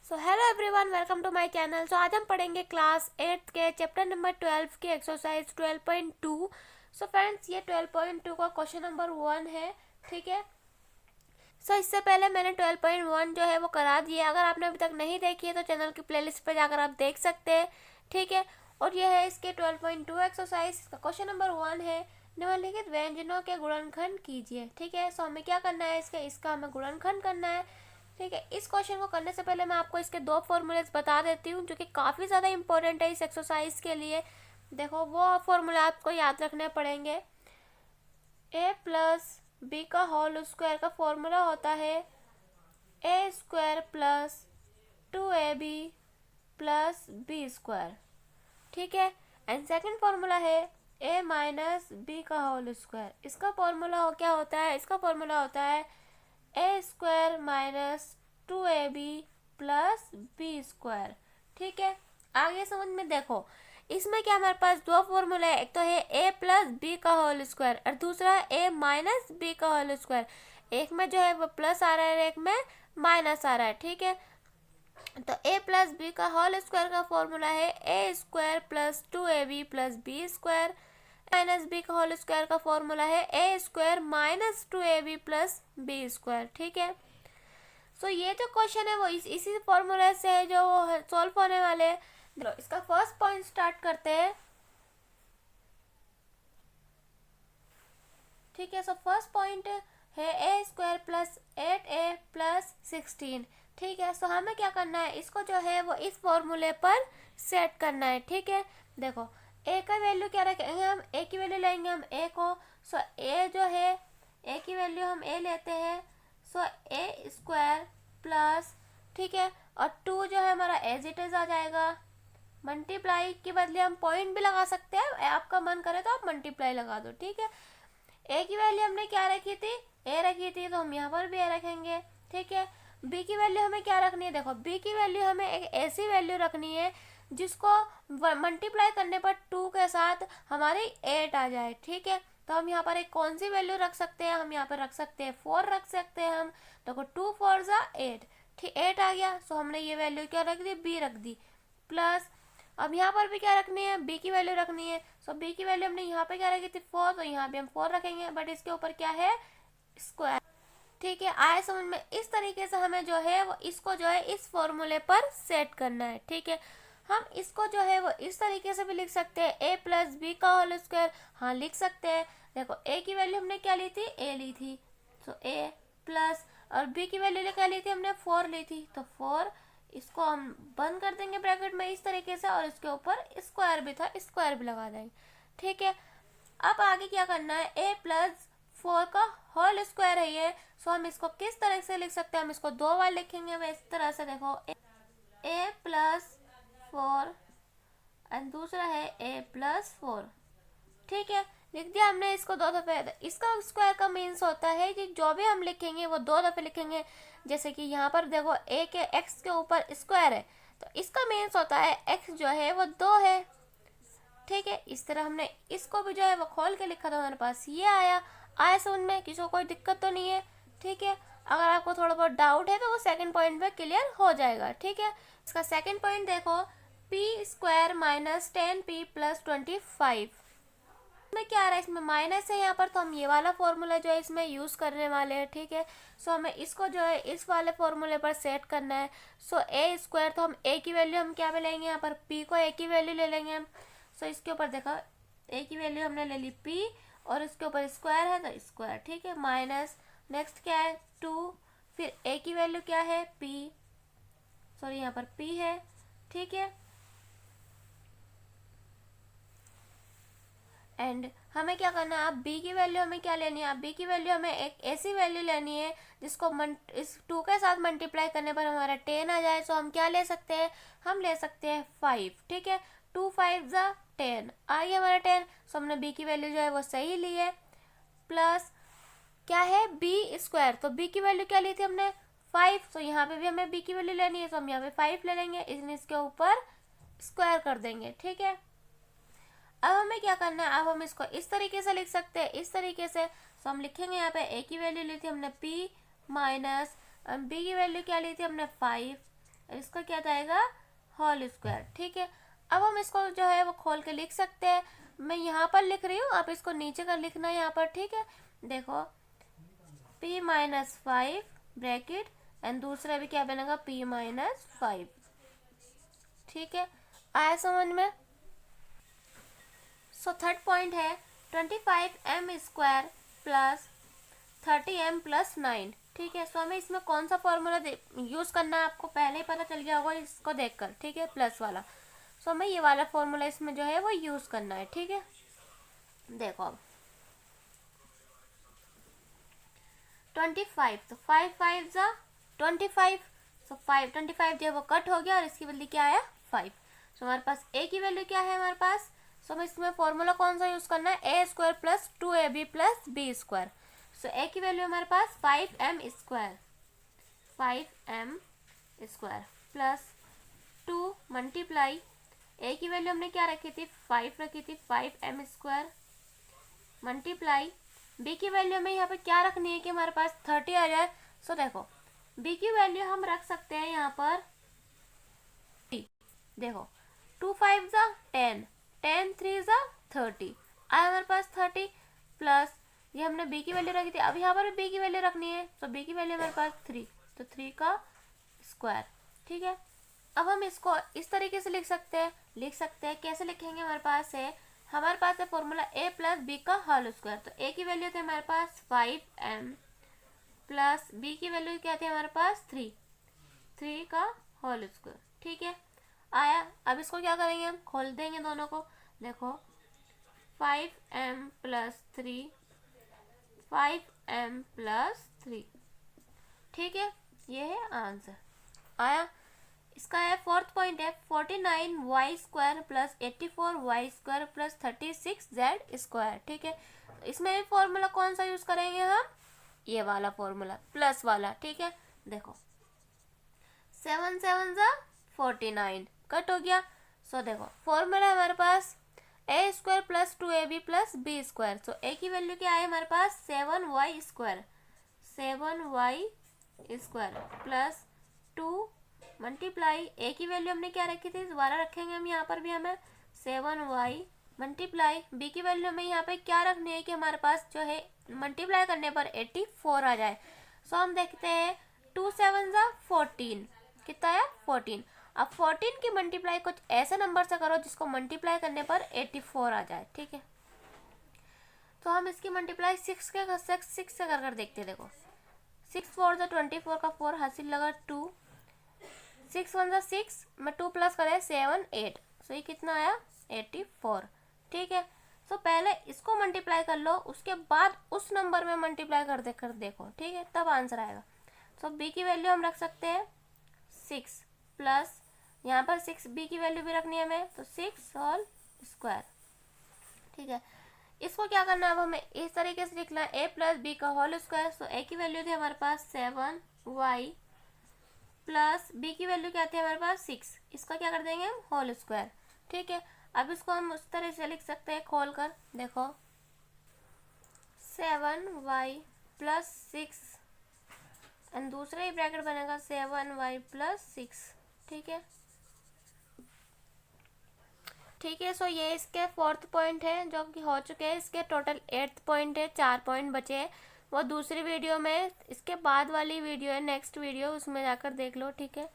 So hello everyone, welcome to my channel. So आज हम पढ़ेंगे क्लास 8 के चैप्टर नंबर 12 की एक्सरसाइज 12.2। सो फ्रेंड्स, ये 12.2 का क्वेश्चन नंबर 1 है। ठीक है। सो इससे पहले मैंने 12.1 जो है वो करा दिया। अगर आपने अभी तक नहीं देखी है तो चैनल की प्लेलिस्ट पे जाकर आप देख सकते हैं। ठीक है। और ये है इसके 12.2 एक्सरसाइज का क्वेश्चन नंबर 1 है। निम्नलिखित व्यंजनों के गुणनखंड कीजिए। ठीक है। सो हमें क्या करना है, इसका हमें गुणनखंड करना है। ठीक है। इस क्वेश्चन को करने से पहले मैं आपको इसके दो फॉर्मूलेस बता देती हूँ जो कि काफ़ी ज़्यादा इंपॉर्टेंट है इस एक्सरसाइज के लिए। देखो, वो फॉर्मूला आपको याद रखने पड़ेंगे। ए प्लस बी का होल स्क्वायर का फॉर्मूला होता है a square plus 2ab plus b square. ठीक है। एंड सेकंड फॉर्मूला है ए माइनस बी का होल स्क्वायर। इसका फॉर्मूला क्या होता है? इसका फॉर्मूला होता है a square minus 2ab plus b square. ठीक है। आगे समझ में देखो, इसमें क्या हमारे पास दो फॉर्मूला है। एक तो है ए प्लस बी का होल स्क्वायर और दूसरा है ए माइनस बी का होल स्क्वायर। एक में जो है वो प्लस आ रहा है, एक में माइनस आ रहा है। ठीक है। तो ए प्लस बी का होल स्क्वायर का फॉर्मूला है a square plus 2ab plus b square. Minus b का होल स्क्वायर का फॉर्मूला है a square minus 2ab plus b square. ठीक है। सो ये जो क्वेश्चन है वो इसी फॉर्मूले से है जो सॉल्व होने वाले हैं। देखो, इसका फर्स्ट पॉइंट स्टार्ट करते हैं। ठीक है। सो फर्स्ट पॉइंट है a square plus 8a plus 16। ठीक है। सो हमें क्या करना है, इसको जो है वो इस फॉर्मूले पर सेट करना है। ठीक है। देखो, ए का वैल्यू क्या रखेंगे हम? ए की वैल्यू लेंगे हम ए को। सो ए जो है, ए की वैल्यू हम ए लेते हैं। सो ए स्क्वायर प्लस, ठीक है, और 2 जो है हमारा एज इट इज आ जाएगा। मल्टीप्लाई के बदले हम पॉइंट भी लगा सकते हैं, आपका मन करे तो आप मल्टीप्लाई लगा दो। ठीक है। ए की वैल्यू हमने क्या रखी थी? ए रखी थी, तो हम यहाँ पर भी ए रखेंगे। ठीक है। बी की वैल्यू हमें क्या रखनी है? देखो, बी की वैल्यू हमें एक ऐसी वैल्यू रखनी है जिसको मल्टीप्लाई करने पर 2 के साथ हमारी 8 आ जाए। ठीक है। तो हम यहाँ पर एक कौन सी वैल्यू रख सकते हैं? हम यहाँ पर रख सकते हैं 4 रख सकते हैं हम। देखो, 2 4 ज़ा 8। ठीक, 8 आ गया। सो हमने ये वैल्यू क्या रख दी? बी रख दी। प्लस अब यहाँ पर भी क्या रखनी है? बी की वैल्यू रखनी है। सो बी की वैल्यू हमने यहाँ पे क्या रखी थी? 4, तो यहाँ भी हम 4 रखेंगे, बट इसके ऊपर क्या है? स्क्वायर। ठीक है। आए समझ में? इस तरीके से हमें जो है वो इसको जो है इस फॉर्मूले पर सेट करना है। ठीक है। हम इसको जो है वो इस तरीके से भी लिख सकते हैं, ए प्लस बी का होल स्क्वायर। हाँ, लिख सकते हैं। देखो, ए की वैल्यू हमने क्या ली थी? ए ली थी। सो ए प्लस, और बी की वैल्यू क्या ली थी हमने? 4 ली थी। तो 4, इसको हम बंद कर देंगे ब्रैकेट में इस तरीके से, और इसके ऊपर स्क्वायर भी था, स्क्वायर भी लगा देंगे। ठीक है। अब आगे क्या करना है? ए प्लस 4 का होल स्क्वायर है ये। सो हम इसको किस तरह से लिख सकते हैं? हम इसको 2 बार लिखेंगे वह इस तरह से। देखो, ए प्लस 4 एंड दूसरा है ए प्लस 4। ठीक है। लिख दिया हमने इसको 2 दफे। इसका स्क्वायर का मीन्स होता है कि जो भी हम लिखेंगे वो 2 दफे लिखेंगे। जैसे कि यहाँ पर देखो, ए के एक्स के ऊपर स्क्वायर है, तो इसका मीन्स होता है एक्स जो है वो 2 है। ठीक है। इस तरह हमने इसको भी जो है वो खोल के लिखा था, हमारे पास ये आया समझ में? किसी को कोई दिक्कत तो नहीं है? ठीक है। अगर आपको थोड़ा बहुत डाउट है तो वो सेकंड पॉइंट पे क्लियर हो जाएगा। ठीक है। इसका सेकंड पॉइंट देखो, P square minus 10p plus 25 में क्या आ रहा है? इसमें माइनस है यहाँ पर, तो हम ये वाला फॉर्मूला जो है इसमें यूज़ करने वाले हैं। ठीक है। सो हमें इसको जो है इस वाले फॉर्मूले पर सेट करना है। सो ए स्क्वायर, तो हम ए की वैल्यू हम क्या लेंगे? यहाँ पर पी को ए की वैल्यू ले लेंगे हम। सो इसके ऊपर देखो, ए की वैल्यू हमने ले ली पी, और इसके ऊपर स्क्वायर है तो स्क्वायर। ठीक है। माइनस, नेक्स्ट क्या है? 2, फिर ए की वैल्यू क्या है? पी, सॉरी यहाँ पर पी है। ठीक है। एंड हमें क्या करना है? अब बी की वैल्यू हमें क्या लेनी है? अब बी की वैल्यू हमें एक ऐसी वैल्यू लेनी है जिसको इस 2 के साथ मल्टीप्लाई करने पर हमारा 10 आ जाए। सो हम क्या ले सकते हैं? हम ले सकते हैं 5। ठीक है। 2 5 ज़ा 10 आ गया हमारा 10। सो हमने बी की वैल्यू जो है वो सही ली है। प्लस क्या है? बी स्क्वायर, तो बी की वैल्यू क्या ली थी हमने? 5। सो यहाँ पे भी हमें बी की वैल्यू लेनी है, तो हम यहाँ पे 5 ले लेंगे, इसलिए इसके ऊपर स्क्वायर कर देंगे। ठीक है। अब हमें क्या करना है? अब हम इसको इस तरीके से लिख सकते हैं, इस तरीके से। सो हम लिखेंगे यहाँ पे ए की वैल्यू ली थी हमने p माइनस बी की वैल्यू क्या ली थी हमने 5, और इसका क्या जाएगा, होल स्क्वायर। ठीक है, अब हम इसको जो है वो खोल के लिख सकते हैं। मैं यहाँ पर लिख रही हूँ, आप इसको नीचे कर लिखना है यहाँ पर। ठीक है, देखो p-5 ब्रैकेट एंड दूसरा भी क्या बनेगा, p-5। ठीक है, आया समझ में। सो थर्ड पॉइंट है 25m² प्लस 30m+9। ठीक है, सो हमें इसमें कौन सा फॉर्मूला यूज़ करना है आपको पहले ही पता चल गया होगा इसको देखकर। ठीक है, प्लस वाला। सो हमें ये वाला फॉर्मूला इसमें जो है वो यूज़ करना है। ठीक है, देखो अब 25, तो 5 5 ज़ा 25, सो 25 जो है वो कट हो गया और इसकी बदली क्या आया, 5। सो हमारे पास ए की वैल्यू क्या है हमारे पास, सो हमें इसमें फॉर्मूला कौन सा यूज़ करना है, a² + 2ab+b²। सो ए की वैल्यू हमारे पास 5m² प्लस 2 मल्टीप्लाई ए की वैल्यू हमने क्या रखी थी, 5 रखी थी, 5m² मल्टीप्लाई बी की वैल्यू हमें यहाँ पे क्या रखनी है कि हमारे पास 30 आ जाए। सो देखो बी की वैल्यू हम रख सकते हैं यहाँ पर, देखो 2 5 ज़ा 10, 10 3 ज़ा 30, आया हमारे पास 30 प्लस ये हमने बी की वैल्यू रखी थी, अब यहाँ पर बी की वैल्यू रखनी है। तो बी की वैल्यू हमारे पास 3, तो 3 का स्क्वायर। ठीक है, अब हम इसको इस तरीके से लिख सकते हैं कैसे लिखेंगे, हमारे पास है फॉर्मूला a + b का होल स्क्वायर। तो a की वैल्यू थी हमारे पास 5m प्लस b की वैल्यू क्या थी हमारे पास 3 का होल स्क्वायर। ठीक है, आया। अब इसको क्या करेंगे, हम खोल देंगे दोनों को। देखो 5m + 3, 5m + 3। ठीक है, ये है आंसर, आया। इसका है फोर्थ पॉइंट है 49y² plus 84y² plus 36z²। ठीक है, इसमें भी फॉर्मूला कौन सा यूज करेंगे हम, ये वाला फॉर्मूला प्लस वाला। ठीक है, देखो 7 7 ज़ा 49 कट हो गया। सो देखो फॉर्मूला हमारे पास a² + 2ab + b²। So a की वैल्यू क्या है हमारे पास 7y² प्लस 2 मल्टीप्लाई ए की वैल्यू हमने क्या रखी थी, दोबारा रखेंगे हम यहाँ पर भी, हमें 7y मल्टीप्लाई बी की वैल्यू हमें यहाँ पे क्या रखनी है कि हमारे पास जो है मल्टीप्लाई करने पर 84 आ जाए। सो हम देखते हैं 2 7 ज़ा 14, कितना है 14। अब 14 की मल्टीप्लाई कुछ ऐसे नंबर से करो जिसको मल्टीप्लाई करने पर 84 आ जाए। ठीक है, तो हम इसकी मल्टीप्लाई 6 से कर देखते हैं। देखो 6 4 ज़ा 24 का 4 हासिल लगा 2, 6 1 ज़ा 6 में 2 प्लस करें 7 8, सो ये कितना आया 84। ठीक है, सो पहले इसको मल्टीप्लाई कर लो, उसके बाद उस नंबर में मल्टीप्लाई कर देखो। ठीक है, तब आंसर आएगा। सो बी की वैल्यू हम रख सकते हैं 6 प्लस यहाँ पर 6 बी की वैल्यू भी रखनी है हमें, तो 6 होल स्क्वायर। ठीक है, इसको क्या करना है, अब हमें इस तरीके से लिखना है a + b का होल स्क्वायर। सो a की वैल्यू थी हमारे पास 7y प्लस बी की वैल्यू क्या थी हमारे पास 6, इसका क्या कर देंगे हम होल स्क्वायर। ठीक है, अब इसको हम उस तरह से लिख सकते हैं खोल कर, देखो 7y + 6 एंड दूसरा ही ब्रैकेट बनेगा 7y + 6। ठीक है, सो ये इसके फोर्थ पॉइंट है जो कि हो चुके हैं। इसके टोटल 8 पॉइंट है, 4 पॉइंट बचे हैं, वो दूसरी वीडियो में, इसके बाद वाली वीडियो है नेक्स्ट वीडियो, उसमें जाकर देख लो। ठीक है।